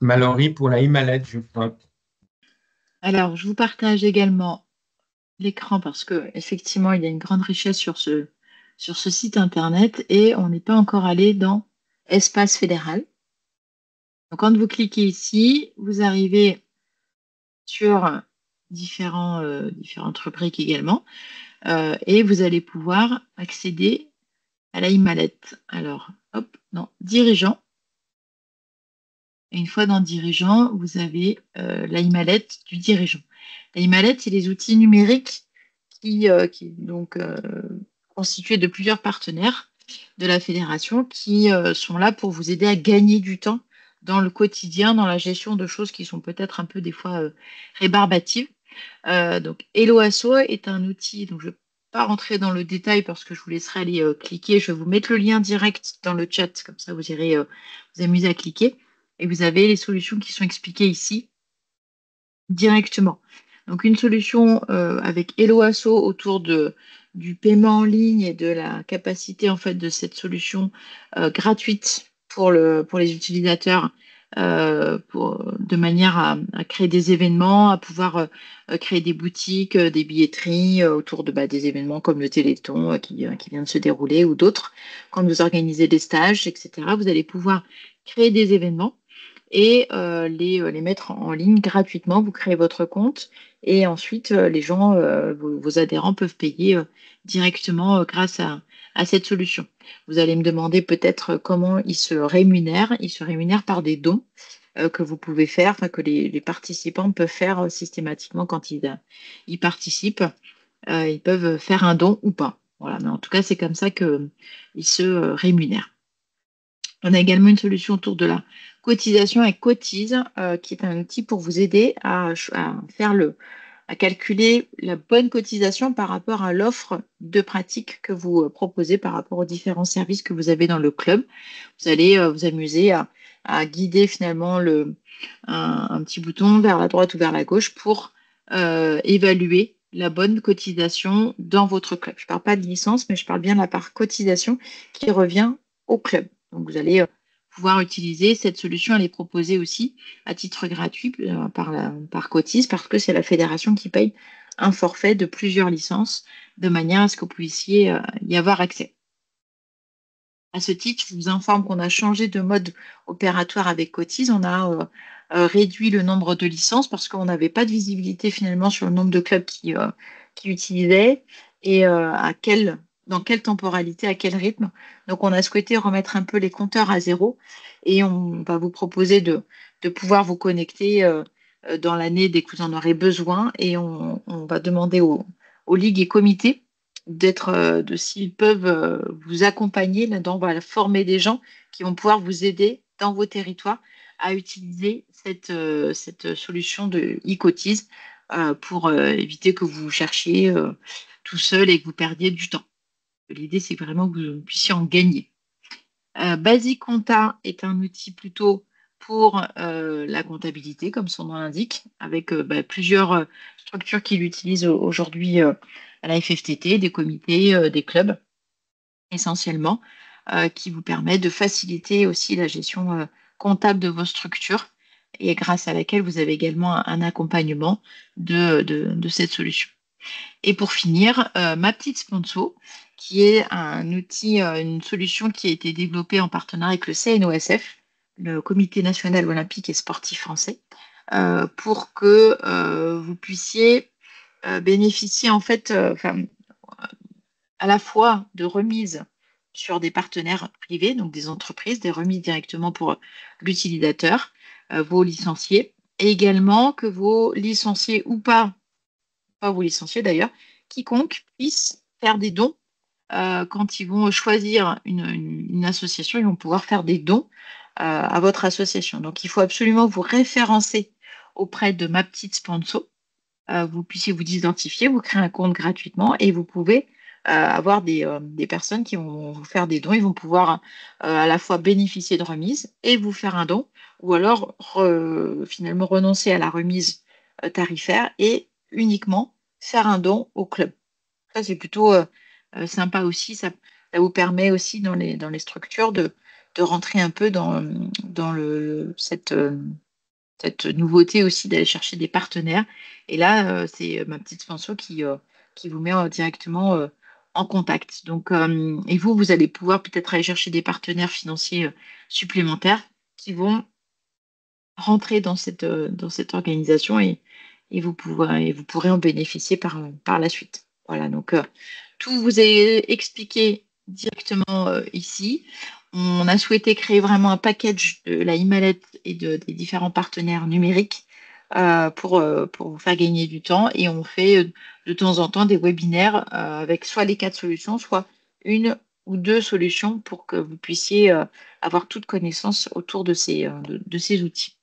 Mallory pour la Himalaya, je crois. Alors, je vous partage également l'écran parce que effectivement, il y a une grande richesse sur ce site internet et on n'est pas encore allé dans Espace fédéral. Donc, quand vous cliquez ici, vous arrivez sur différentes rubriques également et vous allez pouvoir accéder à la e-mallette. Alors, hop, non, dirigeant. Et une fois dans dirigeant, vous avez la e-mallette du dirigeant. La e-mallette, c'est les outils numériques qui donc constitués de plusieurs partenaires de la fédération qui sont là pour vous aider à gagner du temps dans le quotidien, dans la gestion de choses qui sont peut-être un peu des fois rébarbatives. Donc, Helloasso est un outil, donc je ne vais pas rentrer dans le détail parce que je vous laisserai aller cliquer. Je vais vous mettre le lien direct dans le chat, comme ça vous irez vous amuser à cliquer. Et vous avez les solutions qui sont expliquées ici directement. Donc, une solution avec Helloasso autour du paiement en ligne et de la capacité en fait de cette solution gratuite pour les utilisateurs de manière à créer des événements, à pouvoir créer des boutiques, des billetteries autour des événements comme le Téléthon qui vient de se dérouler ou d'autres. Quand vous organisez des stages, etc., vous allez pouvoir créer des événements et les mettre en ligne gratuitement. Vous créez votre compte et ensuite les gens, vos adhérents peuvent payer directement à cette solution. Vous allez me demander peut-être comment ils se rémunèrent. Ils se rémunèrent par des dons que vous pouvez faire, enfin, que les participants peuvent faire systématiquement quand ils participent. Ils peuvent faire un don ou pas. Voilà, mais en tout cas, c'est comme ça qu'ils se rémunèrent. On a également une solution autour de la cotisation avec Cotise, qui est un outil pour vous aider à calculer la bonne cotisation par rapport à l'offre de pratique que vous proposez par rapport aux différents services que vous avez dans le club. Vous allez vous amuser à guider finalement un petit bouton vers la droite ou vers la gauche pour évaluer la bonne cotisation dans votre club. Je ne parle pas de licence, mais je parle bien de la part cotisation qui revient au club. Donc, vous allez pouvoir utiliser cette solution. Elle est proposée aussi à titre gratuit par Cotis parce que c'est la fédération qui paye un forfait de plusieurs licences de manière à ce que vous puissiez y avoir accès. À ce titre, je vous informe qu'on a changé de mode opératoire avec Cotis. On a réduit le nombre de licences parce qu'on n'avait pas de visibilité finalement sur le nombre de clubs qui utilisaient et dans quelle temporalité, à quel rythme. Donc, on a souhaité remettre un peu les compteurs à zéro et on va vous proposer de pouvoir vous connecter dans l'année dès que vous en aurez besoin et on va demander aux ligues et comités s'ils peuvent vous accompagner là-dedans, on va former des gens qui vont pouvoir vous aider dans vos territoires à utiliser cette solution de e-cotise pour éviter que vous cherchiez tout seul et que vous perdiez du temps. L'idée, c'est vraiment que vous puissiez en gagner. Basic Compta est un outil plutôt pour la comptabilité, comme son nom l'indique, avec plusieurs structures qui l'utilisent aujourd'hui à la FFTT, des comités, des clubs essentiellement, qui vous permet de faciliter aussi la gestion comptable de vos structures et grâce à laquelle vous avez également un accompagnement de cette solution. Et pour finir, ma petite sponsor, qui est un outil, une solution qui a été développée en partenariat avec le CNOSF, le Comité national olympique et sportif français, pour que vous puissiez bénéficier en fait, à la fois de remises sur des partenaires privés, donc des entreprises, des remises directement pour l'utilisateur, vos licenciés, et également que vos licenciés ou pas vos licenciés d'ailleurs, quiconque puisse faire des dons quand ils vont choisir une association, ils vont pouvoir faire des dons à votre association. Donc, il faut absolument vous référencer auprès de ma petite sponsor. Vous puissiez vous identifier, vous créer un compte gratuitement et vous pouvez avoir des personnes qui vont vous faire des dons. Ils vont pouvoir à la fois bénéficier de remises et vous faire un don ou alors finalement renoncer à la remise tarifaire et uniquement faire un don au club. Ça, c'est plutôt sympa aussi. Ça vous permet aussi dans les structures de rentrer un peu dans cette cette nouveauté aussi d'aller chercher des partenaires. Et là, c'est ma petite sponsor qui vous met directement en contact. Donc, et vous allez pouvoir peut-être aller chercher des partenaires financiers supplémentaires qui vont rentrer dans cette organisation et vous pourrez en bénéficier par la suite. Voilà, donc tout vous est expliqué directement ici. On a souhaité créer vraiment un package de la e-mallette et des différents partenaires numériques pour vous faire gagner du temps. Et on fait de temps en temps des webinaires avec soit les 4 solutions, soit une ou 2 solutions pour que vous puissiez avoir toute connaissance autour de ces outils.